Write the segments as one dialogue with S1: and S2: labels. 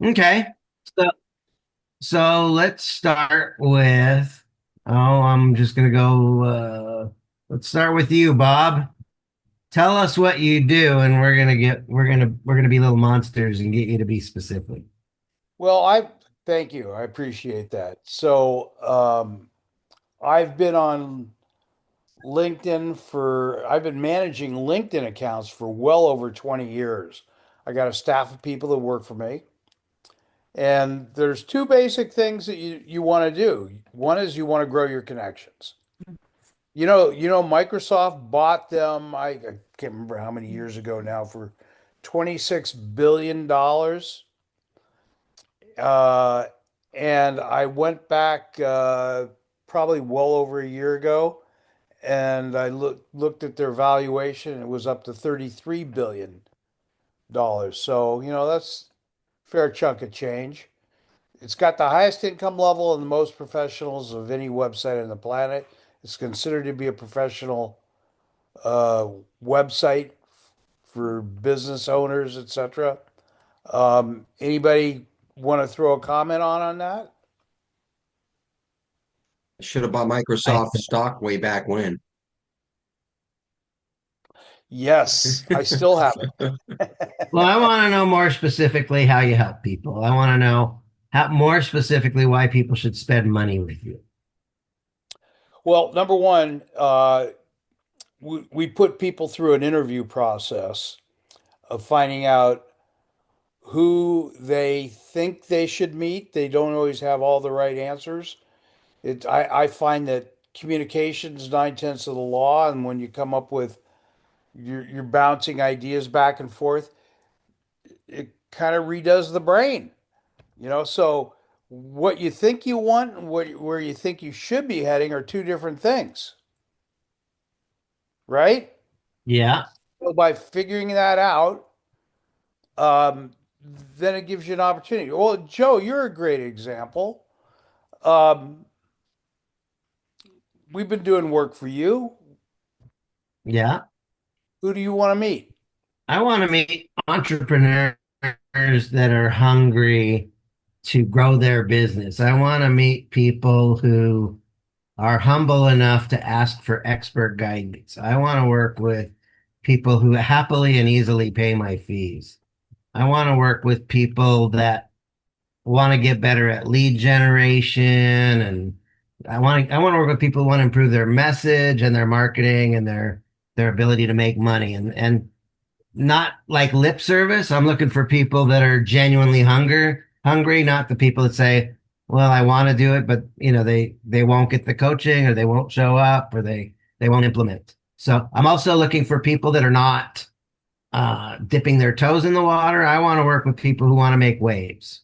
S1: Okay. So so let's start with I'm just gonna go let's start with you, Bob. Tell us what you do, and we're gonna be little monsters and get you to be specific.
S2: Well, I thank you. I appreciate that. I've been on I've been managing LinkedIn accounts for well over 20 years. I got a staff of people that work for me. And there's two basic things that you want to do. One is you want to grow your connections. Microsoft bought them, I can't remember how many years ago now, for $26 billion. Uh, and I went back probably well over a year ago, and I looked at their valuation, and it was up to $33 billion. So, that's a fair chunk of change. It's got the highest income level and the most professionals of any website on the planet. It's considered to be a professional uh, website for business owners, etc. Anybody want to throw a comment on that?
S3: Should have bought
S1: I
S3: Microsoft stock way back when.
S2: Yes, I still have it.
S1: Well, I want to know more specifically how you help people. I want to know how more specifically why people should spend money with you.
S2: Well, number one, we put people through an interview process of finding out who they think they should meet. They don't always have all the right answers. I find that communication is nine-tenths of the law, and when you come up with you're bouncing ideas back and forth, it kind of redoes the brain, So what you think you want and where you think you should be heading are two different things, right?
S1: Yeah.
S2: So by figuring that out, um, then it gives you an opportunity. Well, Joe, you're a great example. Um, we've been doing work for you.
S1: Yeah.
S2: Who do you want to meet?
S1: I want to meet entrepreneurs that are hungry to grow their business. I want to meet people who are humble enough to ask for expert guidance. I want to work with people who happily and easily pay my fees. I want to work with people that want to get better at lead generation, and I want to work with people who want to improve their message and their marketing and their ability to make money, and not like lip service. I'm looking for people that are genuinely hungry, not the people that say, "Well, I want to do it," but they won't get the coaching, or they won't show up, or they won't implement. So I'm also looking for people that are not dipping their toes in the water. I want to work with people who want to make waves.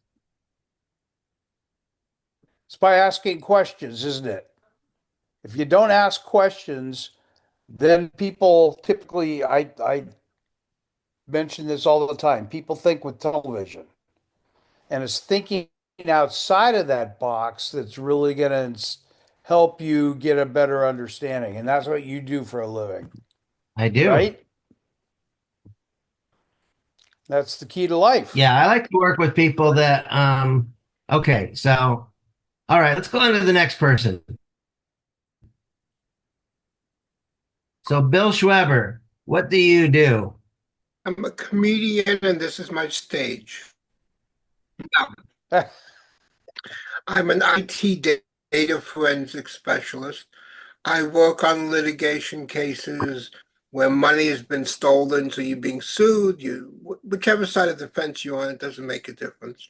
S2: It's by asking questions, isn't it? If you don't ask questions, then people typically, I mention this all the time, people think with television. And it's thinking outside of that box that's really going to help you get a better understanding. And that's what you do for a living,
S1: I do.
S2: right? That's the key to life.
S1: Yeah, I like to work with people that okay, so all right, let's go on to the next person. So Bill Schweber, what do you do?
S4: I'm a comedian and this is my stage. I'm an IT data forensic specialist. I work on litigation cases where money has been stolen, so you're being sued. Whichever side of the fence you're on, it doesn't make a difference.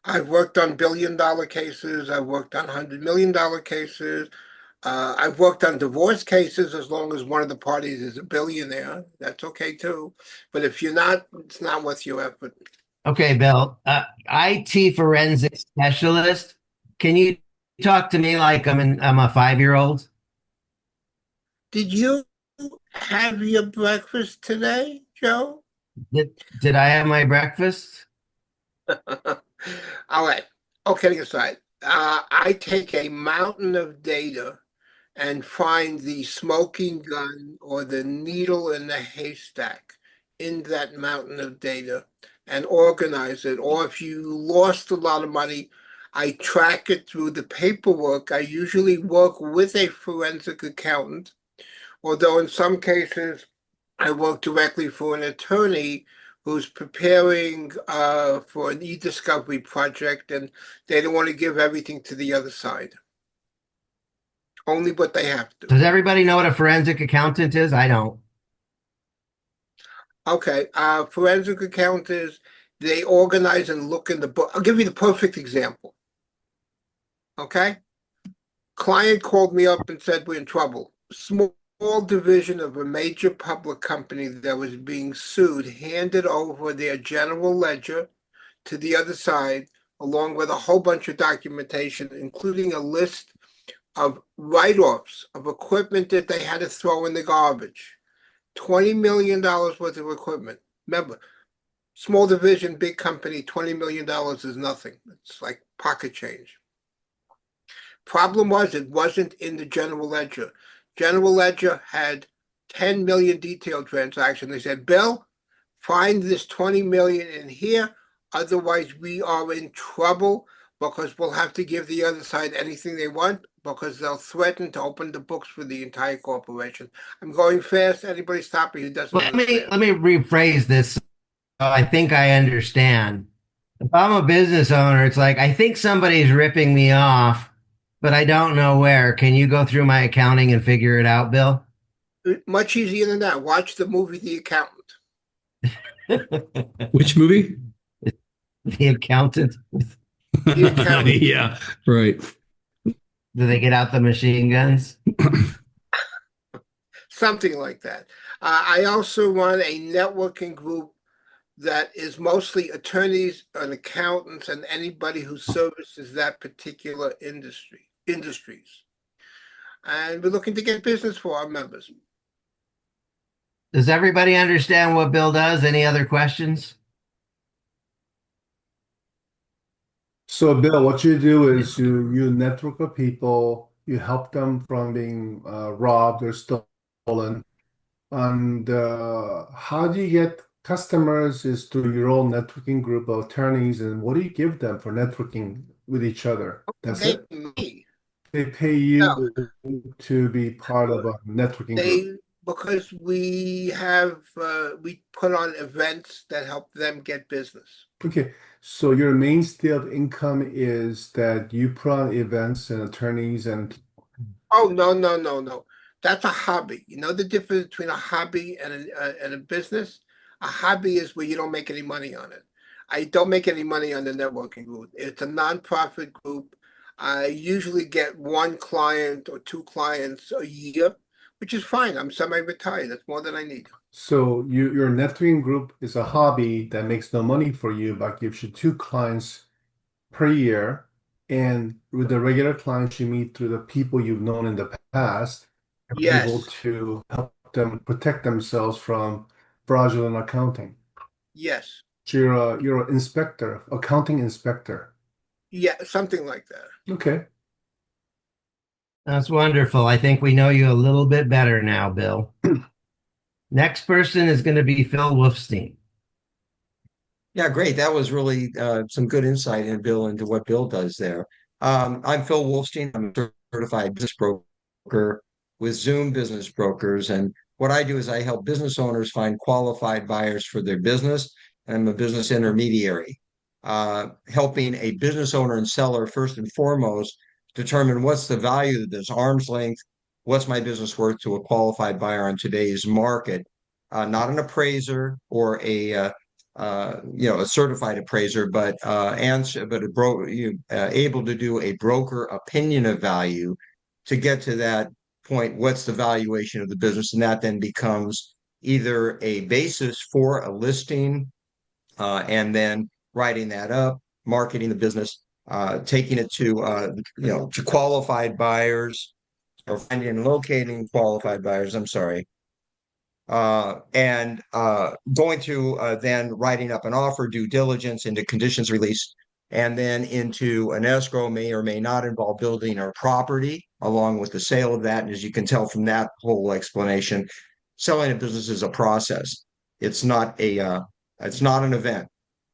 S4: I've worked on billion-dollar cases. I've worked on $100 million cases. I've worked on divorce cases as long as one of the parties is a billionaire. That's okay too. But if you're not, it's not worth your effort.
S1: Okay, Bill, IT forensic specialist. Can you talk to me like I'm a 5-year-old?
S4: Did you have your breakfast today, Joe?
S1: Did I have my breakfast?
S4: All right. Okay, aside. I take a mountain of data and find the smoking gun or the needle in the haystack in that mountain of data. and organize it. Or if you lost a lot of money, I track it through the paperwork. I usually work with a forensic accountant, although in some cases I work directly for an attorney who's preparing for an e-discovery project, and they don't want to give everything to the other side. Only what they have to.
S1: Does everybody know what a forensic accountant is? I don't.
S4: Okay, forensic accountants, they organize and look in the book. I'll give you the perfect example. Okay? Client called me up and said we're in trouble. Small division of a major public company that was being sued handed over their general ledger to the other side, along with a whole bunch of documentation, including a list of write-offs of equipment that they had to throw in the garbage. $20 million worth of equipment. Remember, small division, big company, $20 million is nothing. It's like pocket change. Problem was, it wasn't in the general ledger. General ledger had 10 million detailed transactions. They said, Bill, find this 20 million in here. Otherwise, we are in trouble because we'll have to give the other side anything they want because they'll threaten to open the books for the entire corporation. I'm going fast. Anybody stop me who doesn't
S1: Let me
S4: understand?
S1: let me rephrase this. So I think I understand. If I'm a business owner, it's like I think somebody's ripping me off, but I don't know where. Can you go through my accounting and figure it out, Bill?
S4: Much easier than that. Watch the movie The Accountant.
S5: Which movie?
S1: The accountant.
S4: The Accountant.
S5: Yeah, right.
S1: Do they get out the machine guns?
S4: Something like that. I also run a networking group that is mostly attorneys and accountants and anybody who services that particular industries. And we're looking to get business for our members.
S1: Does everybody understand what Bill does? Any other questions?
S6: So, Bill, what you do is you network with people, you help them from being robbed or stolen. And how do you get customers is through your own networking group of attorneys, and what do you give them for networking with each other? That's
S4: They
S6: it?
S4: me.
S6: They pay
S4: No,
S6: you to be part of a networking group.
S4: they because we put on events that help them get business.
S6: Okay, so your mainstay of income is that you put on events and attorneys and
S4: Oh, no, no, no, no. That's a hobby. You know the difference between a hobby and a business? A hobby is where you don't make any money on it. I don't make any money on the networking group. It's a nonprofit group. I usually get one client or two clients a year, which is fine. I'm semi-retired. That's more than I need.
S6: so your networking group is a hobby that makes no money for you, but gives you two clients per year. And with the regular clients you meet through the people you've known in the past, you're able
S4: Yes,
S6: to help them protect themselves from fraudulent accounting.
S4: yes,
S6: So you're an inspector, accounting inspector.
S4: yeah, something like that.
S6: Okay.
S1: That's wonderful. I think we know you a little bit better now, Bill. Next person is going to be Phil Wolfstein.
S3: Yeah, great. That was really some good insight in Bill into what Bill does there. I'm Phil Wolfstein. I'm a certified business broker with Zoom Business Brokers. And what I do is I help business owners find qualified buyers for their business. I'm a business intermediary, helping a business owner and seller first and foremost determine what's the value of this arm's length, what's my business worth to a qualified buyer on today's market, not an appraiser or a certified appraiser, but able to do a broker opinion of value to get to that point. What's the valuation of the business, and that then becomes either a basis for a listing, and then writing that up, marketing the business, taking it to qualified buyers, or finding and locating qualified buyers. I'm sorry, and going through then writing up an offer, due diligence into conditions released, and then into an escrow may or may not involve building or property along with the sale of that. And as you can tell from that whole explanation, selling a business is a process. It's not an event.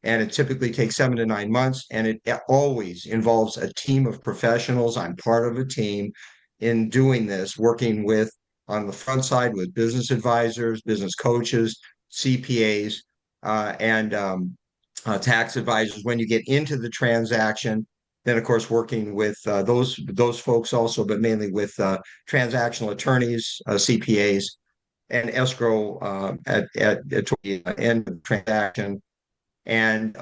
S3: and it typically takes 7 to 9 months, and it always involves a team of professionals. I'm part of a team in doing this, working with on the front side with business advisors, business coaches, CPAs, and tax advisors. When you get into the transaction, then of course working with those folks also, but mainly with transactional attorneys, CPAs, and escrow at the end of the transaction. And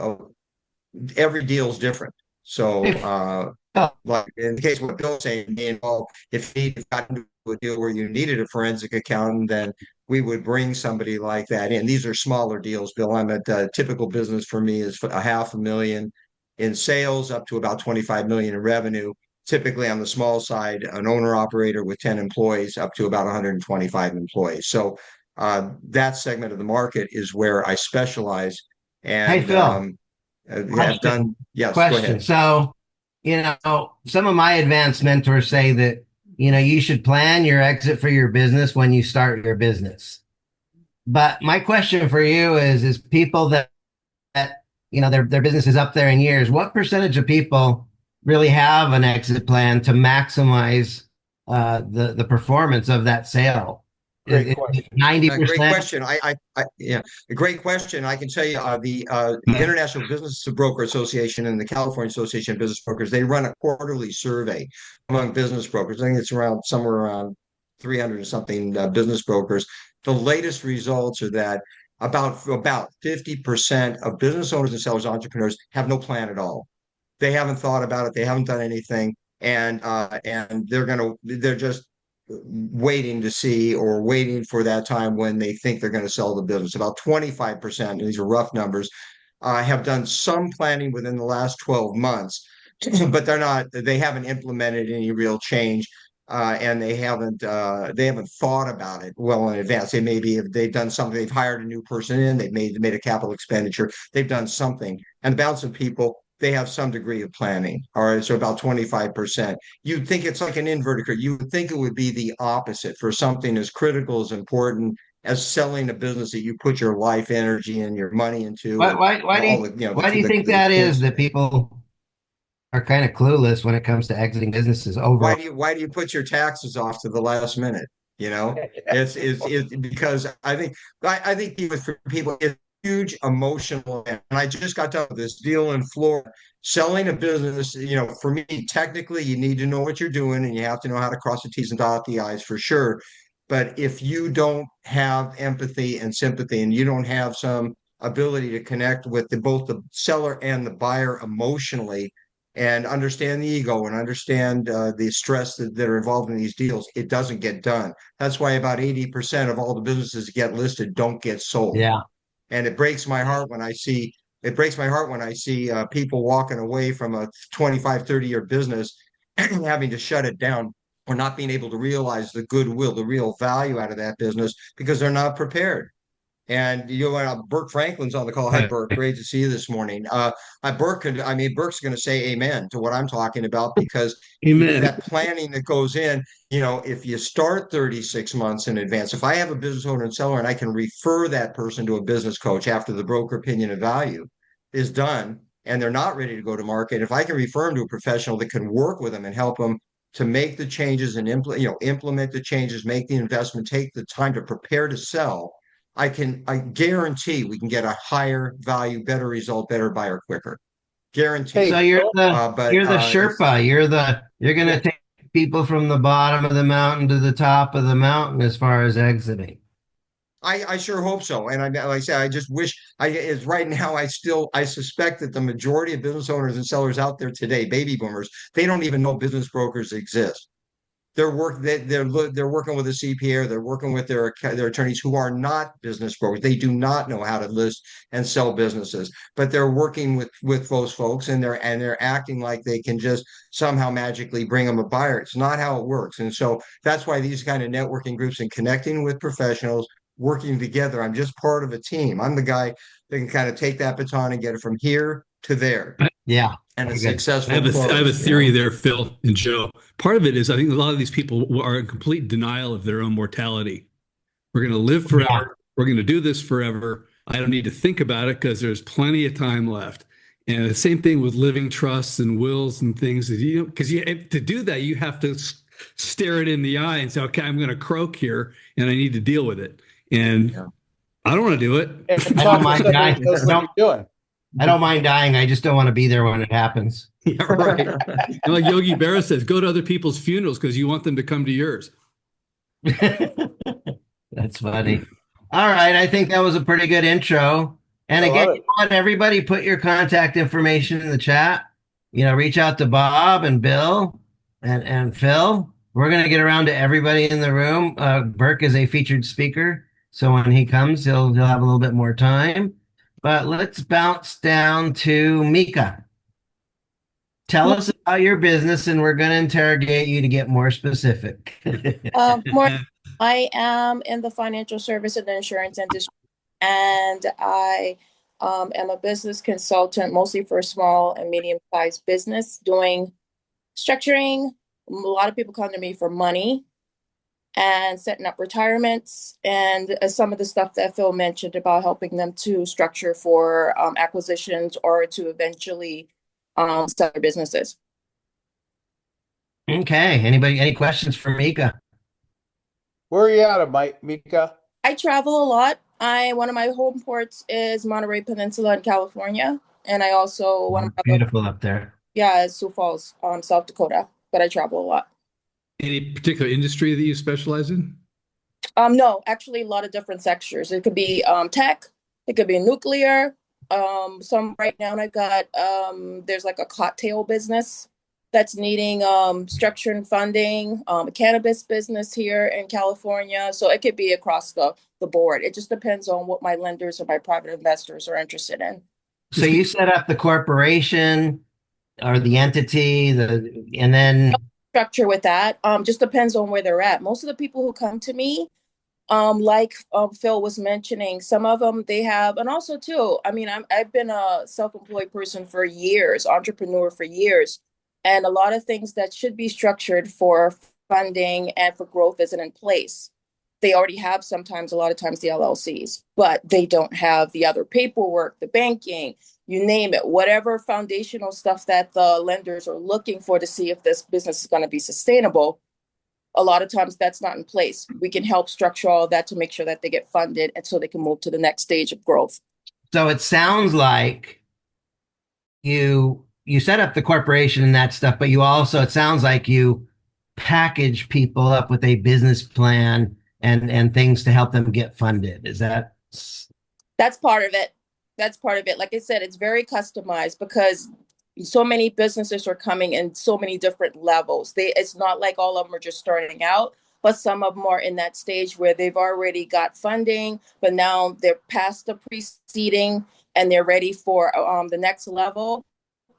S3: every deal is different. So,
S1: If, oh,
S3: like in the case of what Bill's saying, being involved, if he got into a deal where you needed a forensic accountant, then we would bring somebody like that in. These are smaller deals, Bill. I'm at typical business for me is a 500,000 in sales up to about 25 million in revenue. Typically on the small side, an owner operator with 10 employees up to about 125 employees. So that segment of the market is where I specialize.
S1: hey,
S3: And
S1: Phil,
S3: have done.
S1: question,
S3: Yes, go
S1: question.
S3: ahead.
S1: So, some of my advanced mentors say that, you should plan your exit for your business when you start your business. But my question for you is people that their business is up there in years, what percentage of people really have an exit plan to maximize the performance of that sale?
S2: Great
S1: Is it
S2: question.
S3: Great
S1: 90%?
S3: question. Yeah, a great question. I can tell you, the International Business Broker Association and the California Association of Business Brokers, they run a quarterly survey among business brokers. I think it's around somewhere around 300 and something business brokers. The latest results are that about 50% of business owners and sellers, entrepreneurs have no plan at all. They haven't thought about it. They haven't done anything, and they're just waiting to see or waiting for that time when they think they're going to sell the business. About 25%, and these are rough numbers, have done some planning within the last 12 months, but they haven't implemented any real change. And they haven't thought about it well in advance. They've done something, they've hired a new person in, they've made a capital expenditure, they've done something. And the balance of people, they have some degree of planning. All right, so about 25%. You'd think it's like an inverted curve. You would think it would be the opposite for something as critical, as important as selling a business that you put your life energy and your money into,
S1: Why,
S3: and
S1: why, why do
S3: all
S1: you,
S3: the
S1: why do you think
S3: the
S1: that is
S3: kids.
S1: that people are kind of clueless when it comes to exiting businesses overall?
S3: Why do you put your taxes off to the last minute? You know, it's because I think even for people it's huge emotional event. And I just got done with this deal in Florida, selling a business. For me, technically, you need to know what you're doing, and you have to know how to cross the T's and dot the I's for sure. But if you don't have empathy and sympathy, and you don't have some ability to connect with both the seller and the buyer emotionally, and understand the ego and understand the stress that are involved in these deals, it doesn't get done. That's why about 80% of all the businesses that get listed don't get sold.
S1: Yeah.
S3: And it breaks my heart when I see people walking away from a 25, 30-year business and having to shut it down, or not being able to realize the goodwill, the real value out of that business because they're not prepared. And Burke Franklin's on the call. Hi, Burke. Great to see you this morning. Burke's going to say amen to what I'm talking about, because
S5: Amen.
S3: that planning that goes in, if you start 36 months in advance, if I have a business owner and seller and I can refer that person to a business coach after the broker opinion of value is done and they're not ready to go to market, if I can refer them to a professional that can work with them and help them to make the changes and implement the changes, make the investment, take the time to prepare to sell, I guarantee we can get a higher value, better result, better buyer quicker.
S2: Hey,
S3: Guaranteed.
S1: So you're
S2: Phil,
S1: the
S3: But
S1: you're the
S3: it's
S1: Sherpa. You're gonna
S3: yeah,
S1: take people from the bottom of the mountain to the top of the mountain as far as exiting.
S3: I sure hope so. And like I say, I just wish is right now. I suspect that the majority of business owners and sellers out there today, baby boomers, they don't even know business brokers exist. They're working with a CPA, or they're working with their attorneys who are not business brokers. They do not know how to list and sell businesses, but they're working with those folks, and they're acting like they can just somehow magically bring them a buyer. It's not how it works. And so that's why these kind of networking groups and connecting with professionals, working together. I'm just part of a team. I'm the guy that can kind of take that baton and get it from here to there,
S1: Yeah,
S3: and a
S1: very good.
S3: successful
S5: I have a theory
S3: close.
S5: there, Phil and Joe. Part of it is I think a lot of these people are in complete denial of their own mortality. We're going to live
S1: Yeah,
S5: forever. We're going to do this forever. I don't need to think about it because there's plenty of time left. And the same thing with living trusts and wills and things that because to do that, you have to stare it in the eye and say, okay, I'm going to croak here and I need to deal with it. And
S3: Yeah.
S5: I don't want to do
S2: And
S5: it.
S1: I
S2: talk
S1: don't
S2: to
S1: mind
S2: somebody
S1: dying.
S2: who knows what you're doing.
S1: I don't mind dying. I just don't want to be there when it happens.
S5: Yeah, right. And like Yogi Berra says, go to other people's funerals because you want them to come to yours.
S1: That's funny. All right, I think that was a pretty good intro. And
S2: I
S1: again,
S2: love
S1: you
S2: it.
S1: know what? Everybody put your contact information in the chat. Reach out to Bob and Bill and Phil. We're going to get around to everybody in the room. Burke is a featured speaker, so when he comes, he'll have a little bit more time. But let's bounce down to Mika. Tell us about your business, and we're going to interrogate you to get more specific.
S7: More, I am in the financial service and insurance industry, and I am a business consultant, mostly for small and medium-sized business, doing structuring. A lot of people come to me for money and setting up retirements, and some of the stuff that Phil mentioned about helping them to structure for acquisitions or to eventually sell their businesses.
S1: Okay. Any questions for Mika?
S2: Where are you out of, Mika?
S7: I travel a lot. One of my home ports is Monterey Peninsula in California, and I also one of my
S1: Beautiful up there.
S7: is Sioux Falls, South Dakota. But I travel a lot.
S5: Any particular industry that you specialize in?
S7: No, actually, a lot of different sectors. It could be tech, it could be nuclear. Some right now, and I got there's like a cocktail business that's needing structure and funding, a cannabis business here in California. So it could be across the board. It just depends on what my lenders or my private investors are interested in.
S1: So you set up the corporation or the entity, and then
S7: Structure with that just depends on where they're at. Most of the people who come to me, like Phil was mentioning, some of them they have, and also too, I mean, I've been a self-employed person for years, entrepreneur for years, and a lot of things that should be structured for funding and for growth isn't in place. They already have sometimes, a lot of times, the LLCs, but they don't have the other paperwork, the banking, you name it, whatever foundational stuff that the lenders are looking for to see if this business is going to be sustainable. A lot of times that's not in place. We can help structure all of that to make sure that they get funded and so they can move to the next stage of growth.
S1: so it sounds like you set up the corporation and that stuff, but you also it sounds like you package people up with a business plan and things to help them get funded. Is that
S7: That's part of it. That's part of it. Like I said, it's very customized because so many businesses are coming in so many different levels. It's not like all of them are just starting out, but some of them are in that stage where they've already got funding, but now they're past the preceding and they're ready for the next level.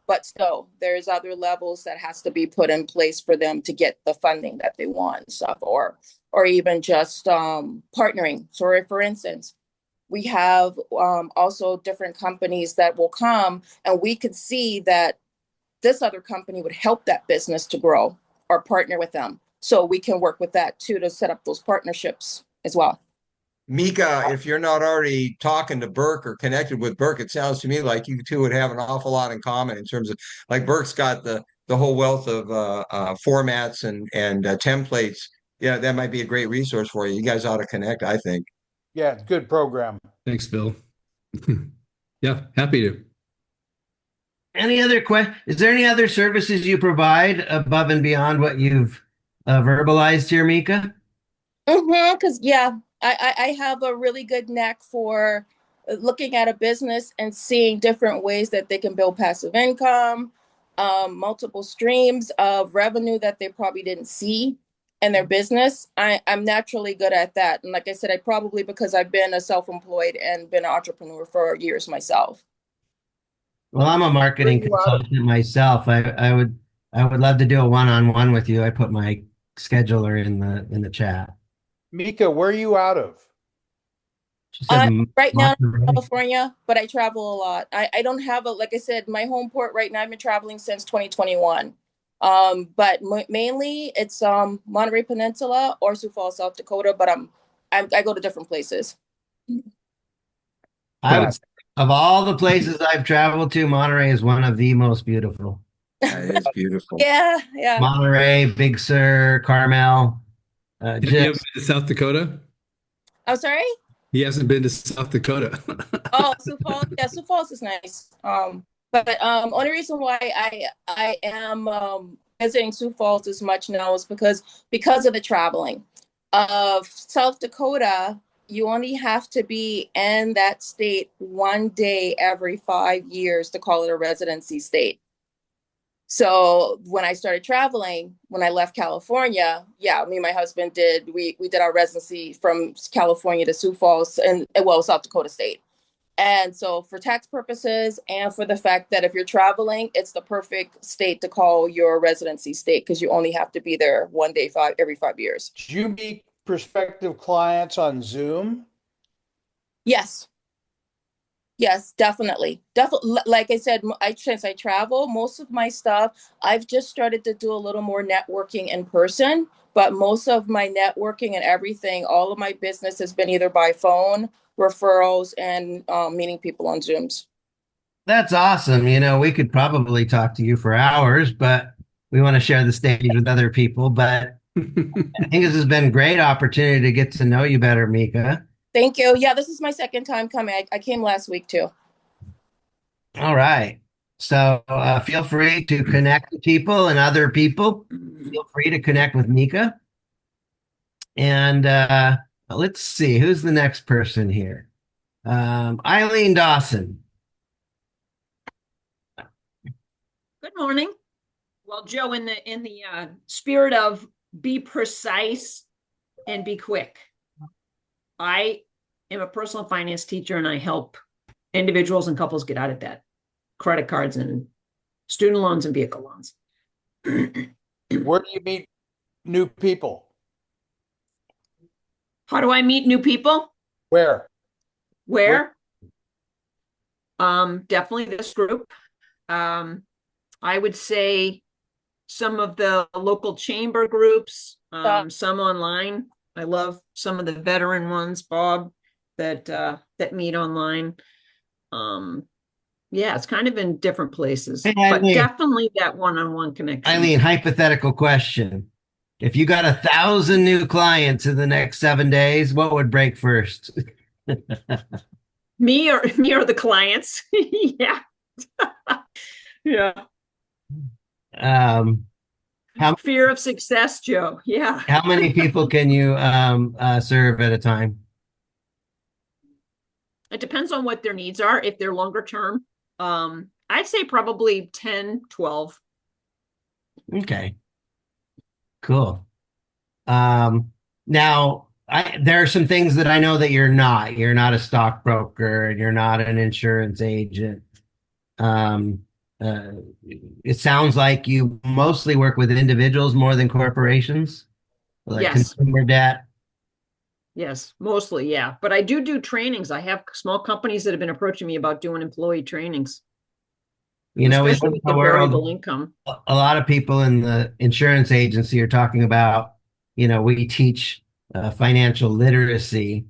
S7: But still, there's other levels that has to be put in place for them to get the funding that they want and stuff, or even just partnering. So, for instance, we have also different companies that will come and we could see that this other company would help that business to grow or partner with them. So we can work with that too to set up those partnerships as well.
S3: Mika, if you're not already talking to Burke or connected with Burke, it sounds to me like you two would have an awful lot in common in terms of like Burke's got the whole wealth of formats and templates. Yeah, that might be a great resource for you. You guys ought to connect, I think.
S2: Yeah, good program.
S5: Thanks, Bill. Yeah, happy to.
S1: any other Is there any other services you provide above and beyond what you've verbalized here, Mika?
S7: Because yeah, I have a really good knack for looking at a business and seeing different ways that they can build passive income, multiple streams of revenue that they probably didn't see in their business. I'm naturally good at that. And like I said, I probably because I've been a self-employed and been an entrepreneur for years myself.
S1: Well, I'm a marketing consultant myself. I would love to do a one-on-one with you. I put my scheduler in the chat.
S2: Mika, where are you out of?
S1: She said
S7: Right now in
S1: Monterey.
S7: California, but I travel a lot. I don't have like I said, my home port right now, I've been traveling since 2021. But mainly it's Monterey Peninsula or Sioux Falls, South Dakota, but I go to different places.
S1: I would
S6: Correct.
S1: say, of all the places I've traveled to, Monterey is one of the most beautiful.
S3: That is beautiful.
S7: Yeah, yeah.
S1: Monterey, Big Sur, Carmel,
S5: Have you ever
S1: just
S5: been to South Dakota?
S7: I'm sorry.
S5: He hasn't been to South Dakota.
S7: Oh, Sioux Falls. Yeah, Sioux Falls is nice. But only reason why I am visiting Sioux Falls as much now is because of the traveling. Of South Dakota, you only have to be in that state 1 day every 5 years to call it a residency state. So when I started traveling, when I left California, yeah, me and my husband we did our residency from California to Sioux Falls and well, South Dakota State. And so for tax purposes and for the fact that if you're traveling, it's the perfect state to call your residency state because you only have to be there 1 day every 5 years.
S2: Did you meet prospective clients on Zoom?
S7: Yes. Yes, definitely. Definitely. Like I said, since I travel, most of my stuff, I've just started to do a little more networking in person, but most of my networking and everything, all of my business has been either by phone, referrals, and meeting people on Zooms.
S1: that's awesome. We could probably talk to you for hours, but we want to share the stage with other people. But I think this has been a great opportunity to get to know you better, Mika.
S7: Thank you. Yeah, this is my second time coming. I came last week too.
S1: All right. So feel free to connect with people and other people. Feel free to connect with Mika. And let's see, who's the next person here? Eileen Dawson.
S8: Good morning. Well, Joe, in the spirit of be precise and be quick, I am a personal finance teacher and I help individuals and couples get out of debt, credit cards and student loans and vehicle loans.
S2: Where do you meet new people?
S8: How do I meet new people?
S2: Where?
S8: Where? Definitely this group. I would say some of the local chamber groups, some online. I love some of the veteran ones, Bob, that meet online. Yeah, it's kind of in different places,
S1: Hey,
S8: but
S1: Eileen.
S8: definitely that one-on-one connection.
S1: Eileen, hypothetical question. If you got 1,000 new clients in the next 7 days, what would break first?
S8: Me or the clients? Yeah. Yeah.
S1: How
S8: Fear of success, Joe. Yeah.
S1: how many people can you serve at a time?
S8: It depends on what their needs are. If they're longer term, I'd say probably 10, 12.
S1: Okay, cool. Now there are some things that I know that you're not. You're not a stockbroker and you're not an insurance agent. Um, uh, it sounds like you mostly work with individuals more than corporations, like
S8: Yes.
S1: consumer debt.
S8: Yes, mostly, yeah. But I do trainings. I have small companies that have been approaching me about doing employee trainings,
S1: We
S8: especially
S1: live
S8: with
S1: in
S8: the
S1: a world.
S8: variable income.
S1: A lot of people in the insurance agency are talking about, we teach financial literacy.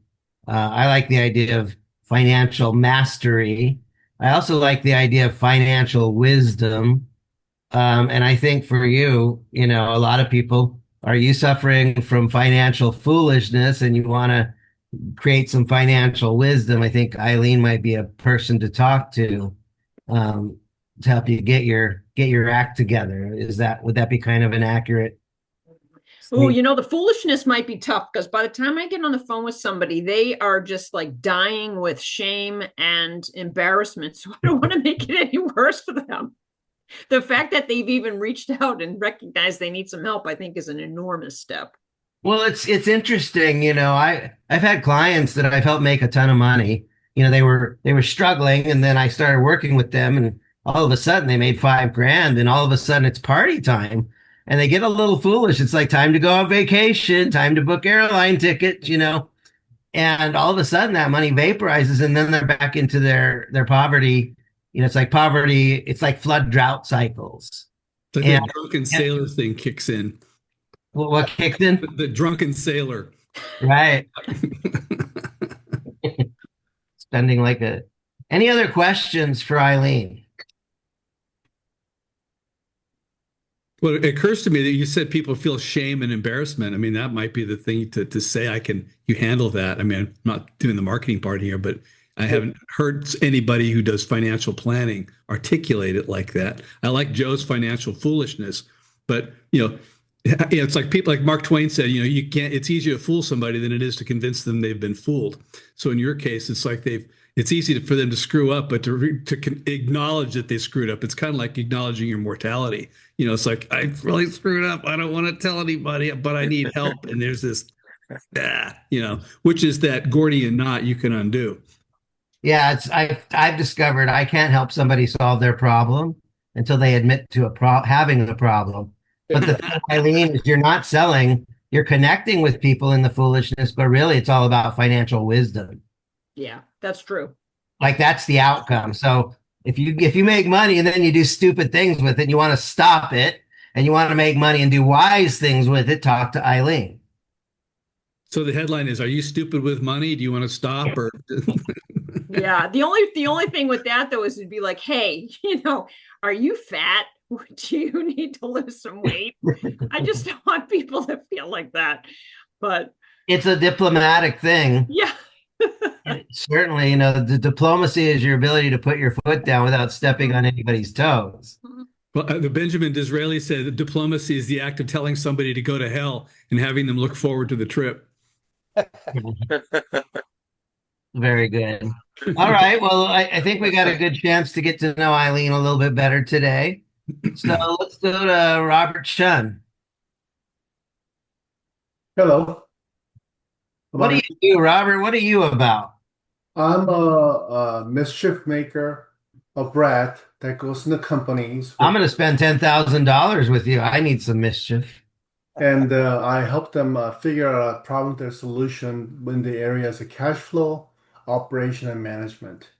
S1: I like the idea of financial mastery. I also like the idea of financial wisdom. And I think for you, a lot of people, are you suffering from financial foolishness and you want to create some financial wisdom? I think Eileen might be a person to talk um, to help you get your act together. Would that be kind of an accurate
S8: Oh,
S1: statement?
S8: the foolishness might be tough because by the time I get on the phone with somebody, they are just like dying with shame and embarrassment. So I don't want to make it any worse for them. The fact that they've even reached out and recognized they need some help, I think, is an enormous step.
S1: Well, it's interesting, I've had clients that I've helped make a ton of money. They were struggling, and then I started working with them, and all of a sudden they made 5 grand, and all of a sudden it's party time, and they get a little foolish. It's like time to go on vacation, time to book airline tickets. And all of a sudden that money vaporizes, and then they're back into their poverty. It's like poverty. It's like flood drought cycles.
S5: It's like
S1: And,
S5: the drunken
S1: and
S5: sailor thing kicks in.
S1: what kicked in?
S5: The drunken sailor.
S1: Right. spending like a. Any other questions for Eileen?
S5: Well, it occurs to me that you said people feel shame and embarrassment. I mean, that might be the thing to say. You handle that. I mean, I'm not doing the marketing part here, but I haven't heard anybody who does financial planning articulate it like that. I like Joe's financial foolishness, but it's like people like Mark Twain said, you can't, it's easier to fool somebody than it is to convince them they've been fooled. So in your case, it's like it's easy for them to screw up, but to acknowledge that they screwed up, it's kind of like acknowledging your mortality. It's like, I really screwed up. I don't want to tell anybody, but I need help. And there's this, which is that Gordian knot you can undo.
S1: Yeah, I've discovered I can't help somebody solve their problem until they admit to having a problem. But the thing, Eileen, is you're not selling, you're connecting with people in the foolishness, but really it's all about financial wisdom.
S8: Yeah, that's true.
S1: Like that's the outcome. So if you make money and then you do stupid things with it, and you want to stop it, and you want to make money and do wise things with it, talk to Eileen.
S5: So the headline is, are you stupid with money? Do you want to stop or
S8: Yeah, the only thing with that though is to be like, hey, are you fat? Do you need to lose some weight? I just don't want people to feel like that. But
S1: it's a diplomatic thing.
S8: Yeah.
S1: Certainly, the diplomacy is your ability to put your foot down without stepping on anybody's toes.
S5: Well, the Benjamin Disraeli said that diplomacy is the act of telling somebody to go to hell and having them look forward to the trip.
S1: Very good. All right. Well, I think we got a good chance to get to know Eileen a little bit better today. So let's go to Robert Chun.
S6: Hello.
S1: What do you do, Robert? What are you about?
S6: I'm a mischief maker, a brat that goes into companies.
S1: I'm going to spend $10,000 with you. I need some mischief.
S6: And I help them figure out a problem, their solution in the areas of cash flow, operation, and management.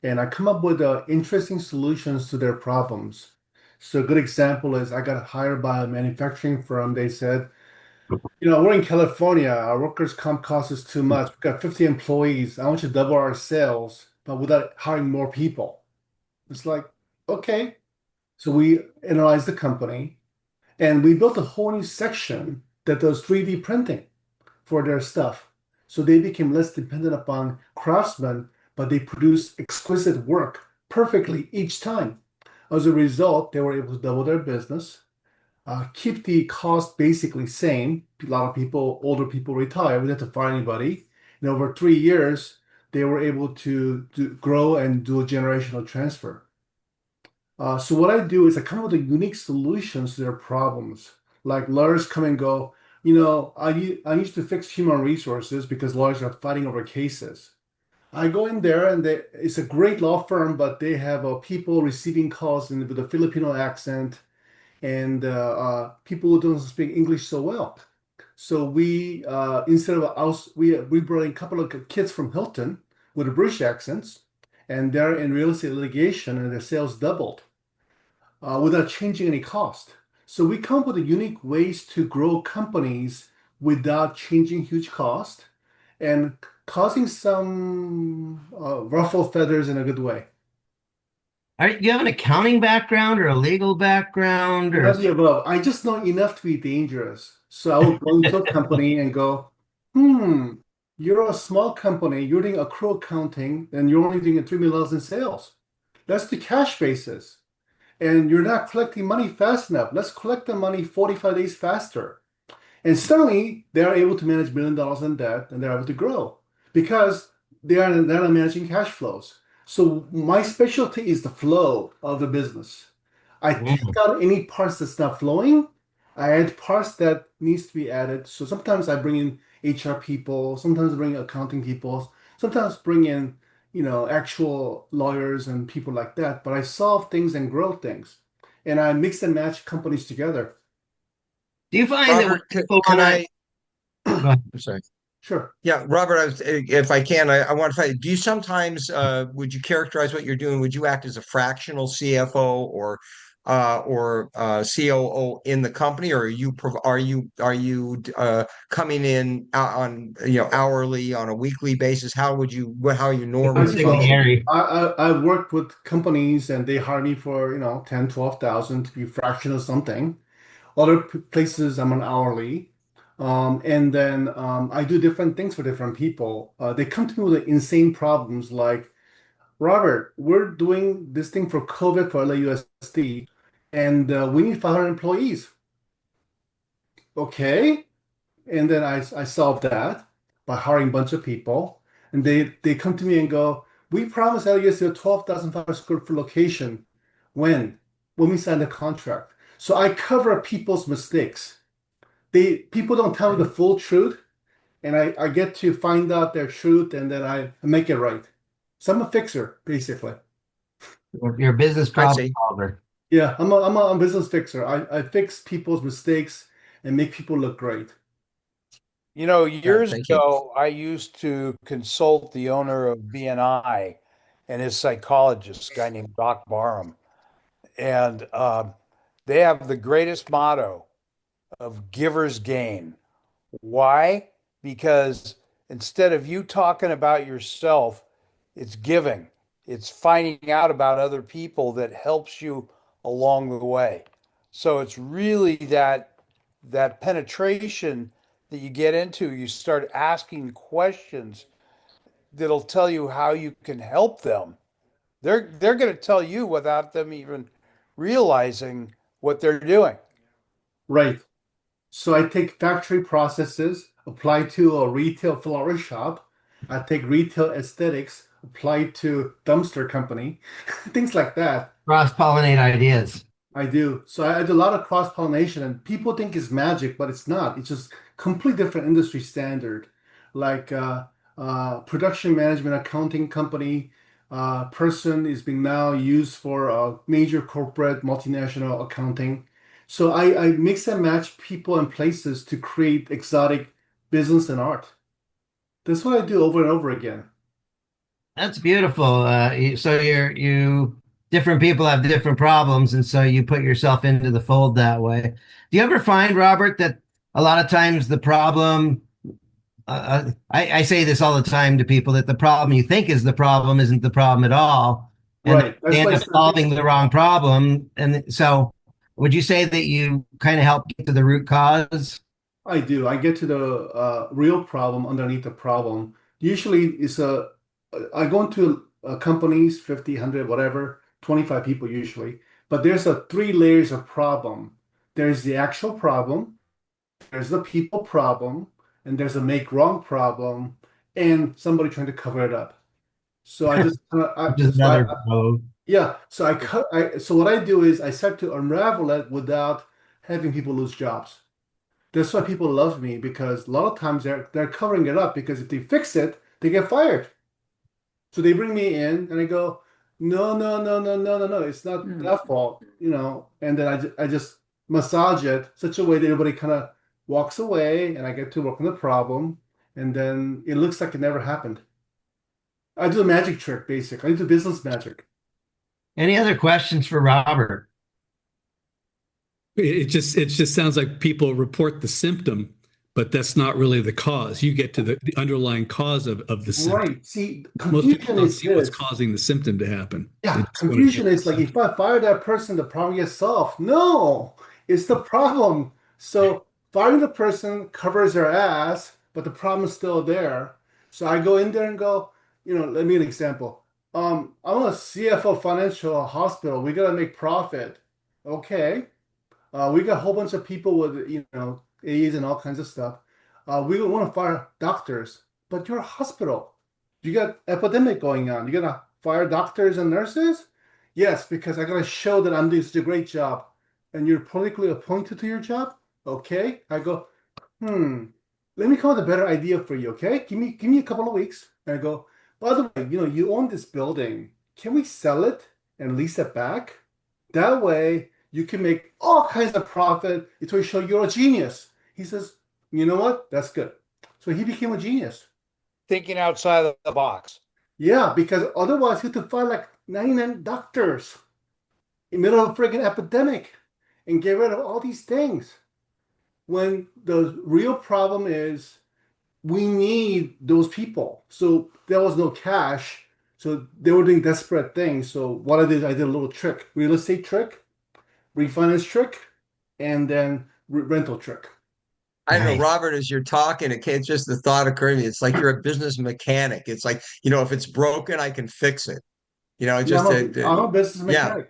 S6: And I come up with interesting solutions to their problems. So a good example is I got hired by a manufacturing firm. They said, we're in California. Our workers' comp cost is too much. We've got 50 employees. I want you to double our sales, but without hiring more people. It's like, okay. So we analyzed the company and we built a whole new section that does 3D printing for their stuff. So they became less dependent upon craftsmen, but they produce exquisite work perfectly each time. As a result, they were able to double their business, keep the cost basically same. A lot of people, older people retire. We didn't have to fire anybody. And over 3 years, they were able to grow and do a generational transfer. So what I do is I come up with unique solutions to their problems. Like lawyers come and go, I used to fix human resources because lawyers are fighting over cases. I go in there and it's a great law firm, but they have people receiving calls with a Filipino accent and people who don't speak English so well. So we instead of us, we brought in a couple of kids from Hilton with British accents, and they're in real estate litigation, and their sales doubled without changing any cost. So we come up with unique ways to grow companies without changing huge cost and causing some ruffle feathers in a good way.
S1: Do you have an accounting background or a legal background?
S6: None of the above. I just know enough to be dangerous. So I would go into a company and go, you're a small company, you're doing accrual accounting, and you're only doing $3 million in sales. That's the cash basis. And you're not collecting money fast enough. Let's collect the money 45 days faster. And suddenly they're able to manage $1 million in debt and they're able to grow because they're not managing cash flows. So my specialty is the flow of the business. I take out any parts that's not flowing. I add parts that needs to be added. So sometimes I bring in HR people, sometimes I bring in accounting people, sometimes bring in actual lawyers and people like that. But I solve things and grow things, and I mix and match companies together.
S1: Do you find
S3: Robert,
S1: that people
S3: can
S1: want to?
S3: I'm sorry.
S6: Sure.
S3: Yeah, Robert, if I can, I want to find, do you sometimes, would you characterize what you're doing? Would you act as a fractional CFO or or COO in the company, or are you coming in on hourly on a weekly basis? How are you normally functioning?
S1: Consigliere.
S6: I've worked with companies and they hire me for, 10, 12,000 to be a fraction of something. Other places I'm an hourly. And then I do different things for different people. They come to me with insane problems like, Robert, we're doing this thing for COVID for LAUSD, and we need 500 employees. Okay. And then I solved that by hiring a bunch of people. And they come to me and go, we promised LAUSD a 12,500 square foot location. When? When we sign the contract. So I cover people's mistakes. People don't tell me the full truth, and I get to find out their truth and then I make it right. So I'm a fixer, basically.
S1: Your business
S3: I
S1: problem
S3: see.
S1: solver.
S6: Yeah, I'm a business fixer. I fix people's mistakes and make people look great.
S2: Years
S3: Thank you.
S2: ago, I used to consult the owner of BNI and his psychologist, a guy named Doc Barham. And they have the greatest motto of giver's gain. Why? Because instead of you talking about yourself, it's giving. It's finding out about other people that helps you along the way. So it's really that penetration that you get into. You start asking questions that'll tell you how you can help them. They're going to tell you without them even realizing what they're doing.
S6: Right. So I take factory processes, apply to a retail flower shop. I take retail aesthetics, apply to dumpster company, things like that.
S1: Cross-pollinate ideas.
S6: I do. So I do a lot of cross-pollination, and people think it's magic, but it's not. It's just complete different industry standard. Like production management accounting company person is being now used for major corporate multinational accounting. So I mix and match people and places to create exotic business and art. That's what I do over and over again.
S1: That's beautiful. So different people have different problems, and so you put yourself into the fold that way. Do you ever find, Robert, that a lot of times the problem, I say this all the time to people, that the problem you think is the problem isn't the problem at all, and
S6: Right.
S1: they
S6: That's
S1: end
S6: why
S1: up
S6: it's not
S1: solving the wrong problem. And so, would you say that you kind of help get to the root cause?
S6: I do. I get to the real problem underneath the problem. Usually, I go into companies, 50, 100, whatever, 25 people usually. But there's a three layers of problem. There's the actual problem, there's the people problem, and there's a make wrong problem, and somebody trying to cover it up. So I just,
S1: Which is another problem.
S6: yeah. So so what I do is I start to unravel it without having people lose jobs. That's why people love me because a lot of times they're covering it up because if they fix it, they get fired. So they bring me in and I go, no, no, no, no, no, no, no, it's not that fault, And then I just massage it such a way that everybody kind of walks away and I get to work on the problem and then it looks like it never happened. I do a magic trick basically. I do business magic.
S1: Any other questions for Robert?
S5: It just sounds like people report the symptom, but that's not really the cause. You get to the underlying cause of the symptom.
S6: Right. See,
S5: Most people
S6: confusion
S5: don't
S6: is
S5: see what's
S6: this.
S5: causing the symptom to happen. They
S6: Yeah,
S5: just go to get
S6: confusion
S5: the
S6: is like if
S5: symptom.
S6: I fire that person, the problem gets solved. No, it's the problem. So firing the person covers their ass, but the problem is still there. So I go in there and go, let me an example. I'm a CFO financial hospital. We gotta make profit. Okay. We got a whole bunch of people with, AIDS and all kinds of stuff. We don't want to fire doctors, but you're a hospital. You got epidemic going on. You gonna fire doctors and nurses? Yes, because I gotta show that I'm doing such a great job. And you're politically appointed to your job? Okay. I go, hmm, let me come up with a better idea for you, okay? Give me a couple of weeks. And I go, by the way, you own this building. Can we sell it and lease it back? That way you can make all kinds of profit. It will show you're a genius. He says, you know what? That's good. So he became a genius.
S2: Thinking outside of the box.
S6: Yeah, because otherwise he had to find like 99 doctors. in the middle of a freaking epidemic and get rid of all these things when the real problem is we need those people. So there was no cash. So they were doing desperate things. So what I did a little trick, real estate trick, refinance trick, and then rental trick.
S3: I don't know,
S1: Nice.
S3: Robert, as you're talking, it's just the thought occurred to me. It's like you're a business mechanic. It's like, if it's broken, I can fix it.
S6: Yeah, I'm a business
S3: Yeah,
S6: mechanic.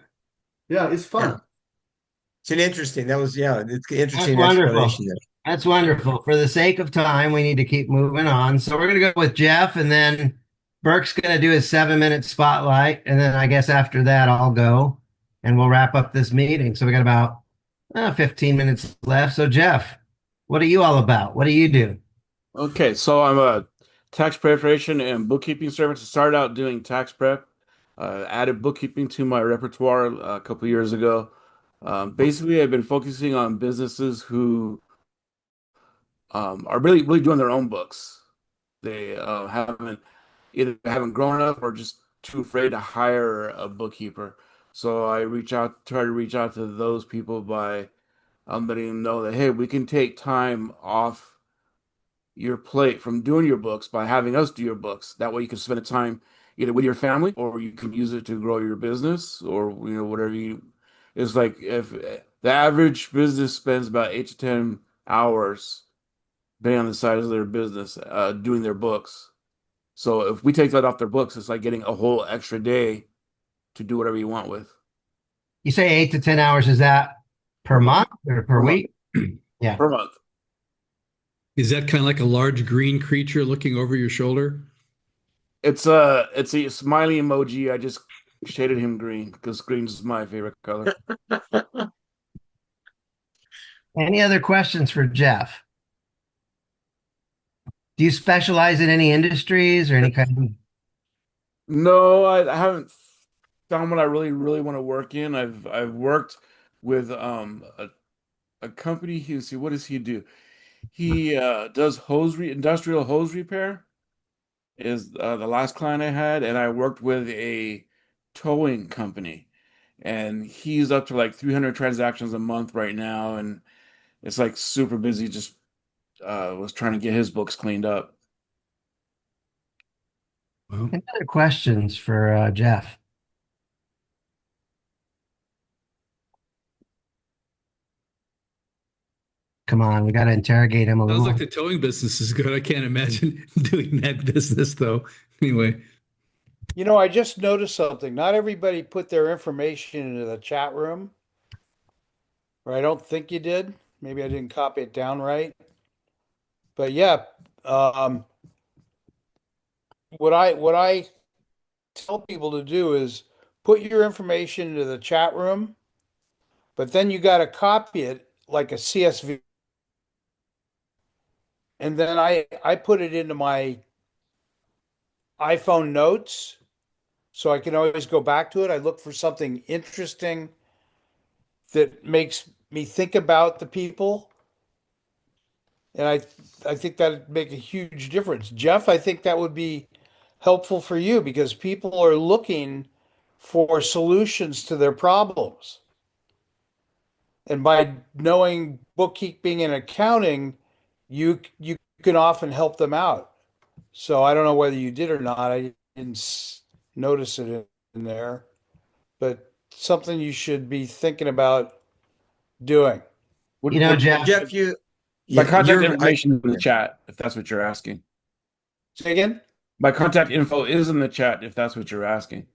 S6: Yeah, it's
S3: yeah.
S6: fun.
S3: It's an interesting, it's an
S1: That's
S3: interesting
S1: wonderful.
S3: explanation there.
S1: That's wonderful. For the sake of time, we need to keep moving on. So we're going to go with Jeff, and then Burke's going to do his 7 minute spotlight. And then I guess after that, I'll go and we'll wrap up this meeting. So we got about 15 minutes left. So, Jeff, what are you all about? What do you do?
S9: Okay, so I'm a tax preparation and bookkeeping service. I started out doing tax prep, added bookkeeping to my repertoire a couple years ago. Basically, I've been focusing on businesses who are really, really doing their own books. They haven't grown up or just too afraid to hire a bookkeeper. So I try to reach out to those people by letting them know that, hey, we can take time off your plate from doing your books by having us do your books. That way you can spend the time either with your family or you can use it to grow your business or whatever you it's like if the average business spends about 8 to 10 hours depending on the size of their business doing their books. So if we take that off their books, it's like getting a whole extra day to do whatever you want with
S1: You say 8 to 10 hours. Is that per
S9: per month.
S1: month or per
S9: Per month.
S1: week? Yeah.
S9: Per month.
S5: Is that kind of like a large green creature looking over your shoulder?
S9: It's a smiley emoji. I just shaded him green because green is my favorite color.
S1: Any other questions for Jeff? Do you specialize in any industries or any kind of?
S9: No, I haven't found what I really, really want to work in. I've worked with a company. See, what does he do? He does industrial hose repair is the last client I had, and I worked with a towing company, and he's up to like 300 transactions a month right now, and it's like super busy. Just was trying to get his books cleaned up.
S5: Well,
S1: Any other questions for Jeff? Come on, we got to interrogate him a
S5: sounds
S1: little.
S5: like the towing business is good. I can't imagine doing that business though. Anyway,
S2: I just noticed something. Not everybody put their information into the chat room, or I don't think you did. Maybe I didn't copy it down right. But yeah, um, what I tell people to do is put your information into the chat room, but then you got to copy it like a CSV, and then I put it into my iPhone notes so I can always go back to it. I look for something interesting that makes me think about the people, and I think that'd make a huge difference. Jeff, I think that would be helpful for you because people are looking for solutions to their problems. And by knowing bookkeeping and accounting, you can often help them out. So I don't know whether you did or not. I didn't notice it in there, but something you should be thinking about doing.
S1: You know, Jeff,
S3: Jeff, you,
S9: My
S3: yeah,
S9: contact information is in the chat, if that's what you're asking.
S2: Say again?
S9: My contact info is in the chat, if that's what you're asking.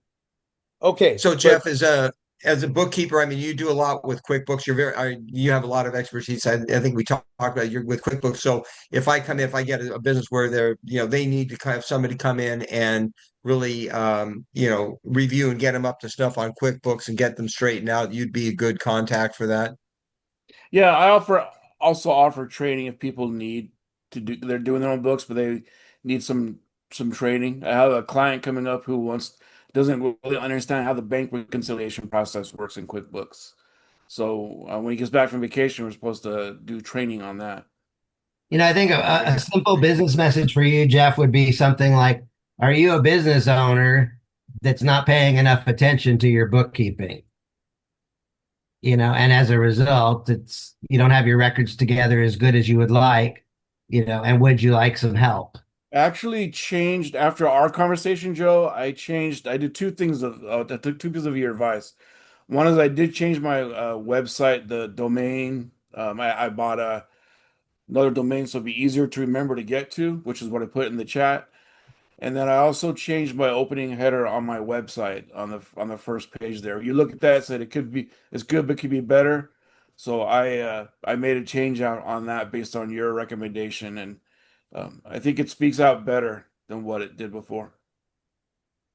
S2: Okay,
S3: so
S2: but
S3: Jeff, as a bookkeeper, I mean, you do a lot with QuickBooks. You have a lot of expertise. I think we talked about you're with QuickBooks. So if I get a business where they need to have somebody come in and really, review and get them up to stuff on QuickBooks and get them straightened out, you'd be a good contact for that.
S9: Yeah, also offer training if people need to do they're doing their own books, but they need some training. I have a client coming up who wants doesn't really understand how the bank reconciliation process works in QuickBooks. So when he gets back from vacation, we're supposed to do training on that.
S1: I think a simple business message for you, Jeff, would be something like, are you a business owner that's not paying enough attention to your bookkeeping? and as a result, you don't have your records together as good as you would like, and would you like some help?
S9: Actually changed after our conversation, Joe. I did two things I took two pieces of your advice. One is I did change my website, the domain. I bought another domain so it'd be easier to remember to get to, which is what I put in the chat. And then I also changed my opening header on my website on the first page there. You look at that, it said it's good, but could be better. So I made a change out on that based on your recommendation, and I think it speaks out better than what it did before.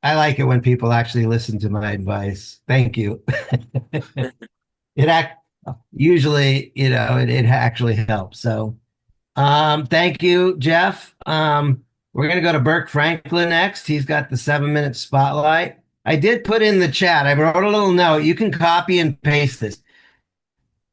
S1: I like it when people actually listen to my advice. Thank you. It act usually, it actually helps. So, thank you, Jeff. We're gonna go to Burke Franklin next. He's got the 7-minute spotlight. I did put in the chat. I wrote a little note. You can copy and paste this.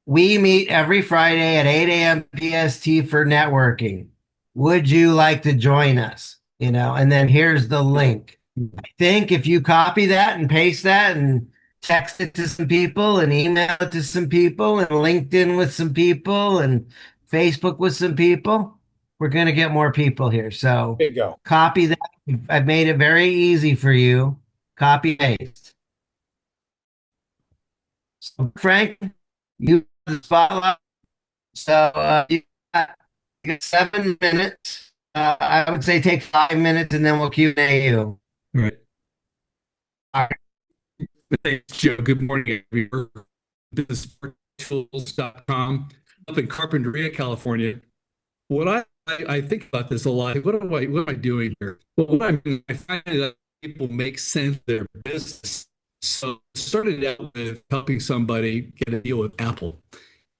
S1: We meet every Friday at 8 a.m. PST for networking. Would you like to join us? And then here's the link. I think if you copy that and paste that and text it to some people and email it to some people and LinkedIn with some people and Facebook with some people, we're going to get more people here. So
S2: There you go.
S1: copy that. I've made it very easy for you. Copy paste. So Frank, you have the spotlight. So you got 7 minutes. I would say take 5 minutes and then we'll Q&A you.
S5: Right.
S1: All right.
S5: Thanks, Joe. Good morning, everyone. This is tools.com up in Carpinteria, California. What I think about this a lot. What am I doing here? Well, what I'm doing, I find that people make sense of their business. So I started out with helping somebody get a deal with Apple.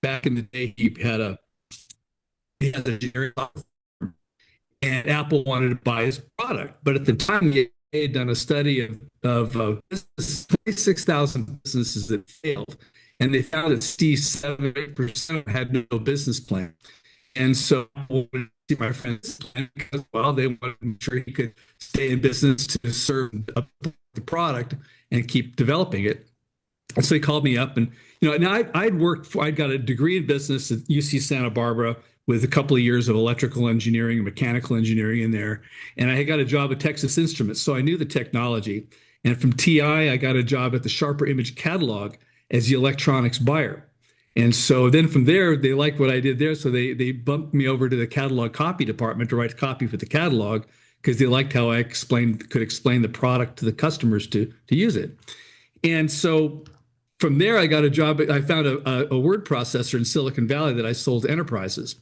S5: Back in the day, he had a generic software, and Apple wanted to buy his product. But at the time, he had done a study of 26,000 businesses that failed, and they found that 7% had no business plan. And so I would see my friends because, well, they wanted to make sure he could stay in business to serve the product and keep developing it. And so he called me up, and and I'd got a degree in business at UC Santa Barbara with a couple of years of electrical engineering and mechanical engineering in there, and I had got a job at Texas Instruments, so I knew the technology. And from TI, I got a job at the Sharper Image Catalog as the electronics buyer. And so then from there, they liked what I did there, so they bumped me over to the catalog copy department to write copy for the catalog because they liked how I could explain the product to the customers to use it. And so from there, I got a job. I found a word processor in Silicon Valley that I sold to enterprises.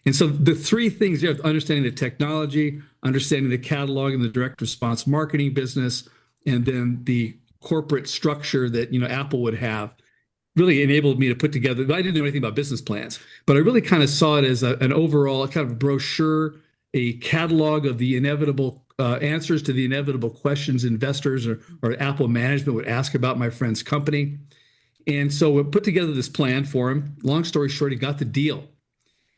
S5: And so the three things there: understanding the technology, understanding the catalog and the direct response marketing business, and then the corporate structure that Apple would have, really enabled me to put together. I didn't know anything about business plans, but I really kind of saw it as an overall kind of brochure, a catalog of the inevitable answers to the inevitable questions investors or Apple management would ask about my friend's company. And so we put together this plan for him. Long story short, he got the deal.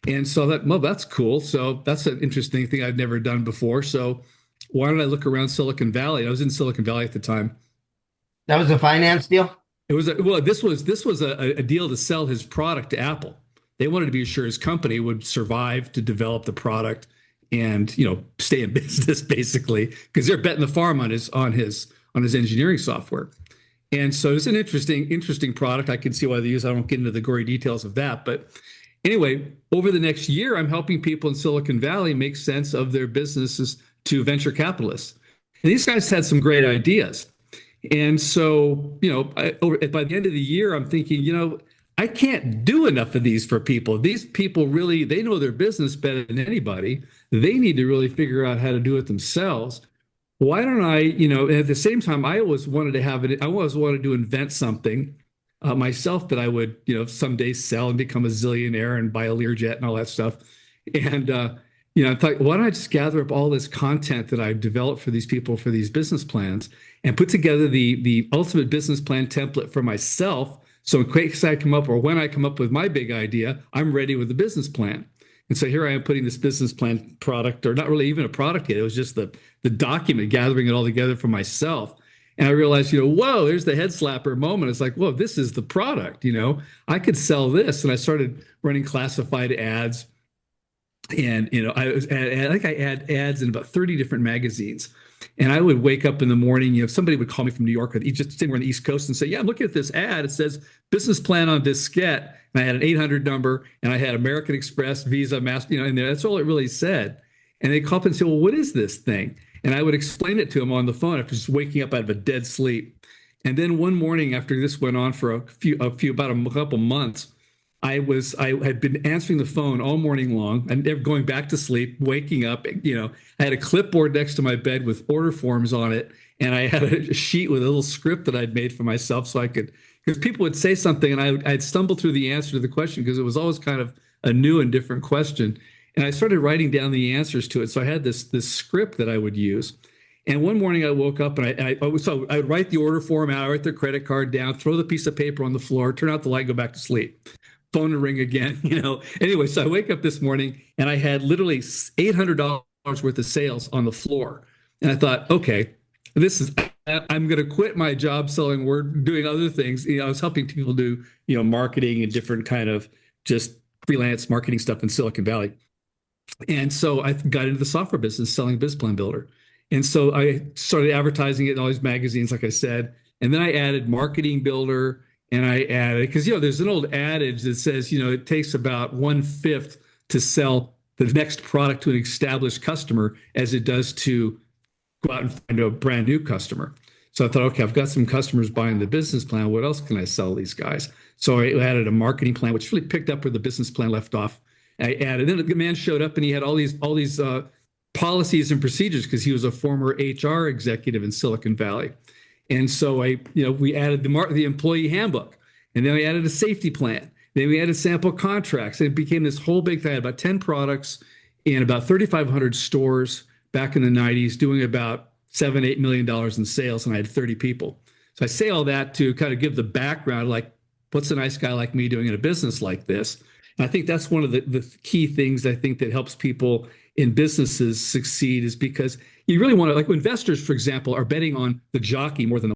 S5: And so well, that's cool. So that's an interesting thing I've never done before. So why don't I look around Silicon Valley? I was in Silicon Valley at the time.
S1: That was a finance deal?
S5: This was a deal to sell his product to Apple. They wanted to be sure his company would survive to develop the product and stay in business basically, because they're betting the farm on his engineering software. And so it's an interesting product. I can see why they use it. I won't get into the gory details of that. But anyway, over the next year, I'm helping people in Silicon Valley make sense of their businesses to venture capitalists. And these guys had some great ideas. And so, by the end of the year, I'm thinking, I can't do enough of these for people. These people really, they know their business better than anybody. They need to really figure out how to do it themselves. Why don't I, at the same time, I always wanted to invent something myself that I would, someday sell and become a zillionaire and buy a Learjet and all that stuff. And, I thought, why don't I just gather up all this content that I've developed for these people for these business plans and put together the ultimate business plan template for myself. So in case I come up or when I come up with my big idea, I'm ready with the business plan. And so here I am putting this business plan product, or not really even a product yet. It was just the document, gathering it all together for myself. And I realized, whoa, there's the head slapper moment. It's like, whoa, this is the product, I could sell this. And I started running classified ads. And, I think I had ads in about 30 different magazines. And I would wake up in the morning, somebody would call me from New York, or just somewhere on the East Coast and say, yeah, I'm looking at this ad. It says business plan on diskette. And I had an 800 number and I had American Express, Visa, Master, and that's all it really said. And they call up and say, well, what is this thing? And I would explain it to them on the phone after just waking up out of a dead sleep. And then one morning after this went on for about a couple months, I had been answering the phone all morning long and going back to sleep, waking up, I had a clipboard next to my bed with order forms on it. And I had a sheet with a little script that I'd made for myself so I could, because people would say something and I'd stumble through the answer to the question because it was always kind of a new and different question. And I started writing down the answers to it. So I had this script that I would use. And one morning I woke up and I would write the order form out, write their credit card down, throw the piece of paper on the floor, turn out the light, go back to sleep. Phone to ring again, Anyway, so I wake up this morning and I had literally $800 worth of sales on the floor. And I thought, okay, I'm going to quit my job selling Word, doing other things. I was helping people do, marketing and different kind of just freelance marketing stuff in Silicon Valley. And so I got into the software business selling Biz Plan Builder. And so I started advertising it in all these magazines, like I said. And then I added Marketing Builder and I added, because, there's an old adage that says, it takes about 1/5 to sell the next product to an established customer as it does to go out and find a brand new customer. So I thought, okay, I've got some customers buying the business plan. What else can I sell these guys? So I added a marketing plan, which really picked up where the business plan left off. I added, then the man showed up and he had all these policies and procedures because he was a former HR executive in Silicon Valley. And so we added the employee handbook, and then we added a safety plan. Then we added sample contracts. And it became this whole big thing. I had about 10 products in about 3,500 stores back in the 90s, doing about $7-8 million in sales, and I had 30 people. So I say all that to kind of give the background, like, what's a nice guy like me doing in a business like this? And I think that's one of the key things I think that helps people in businesses succeed, is because you really want to, like investors, for example, are betting on the jockey more than the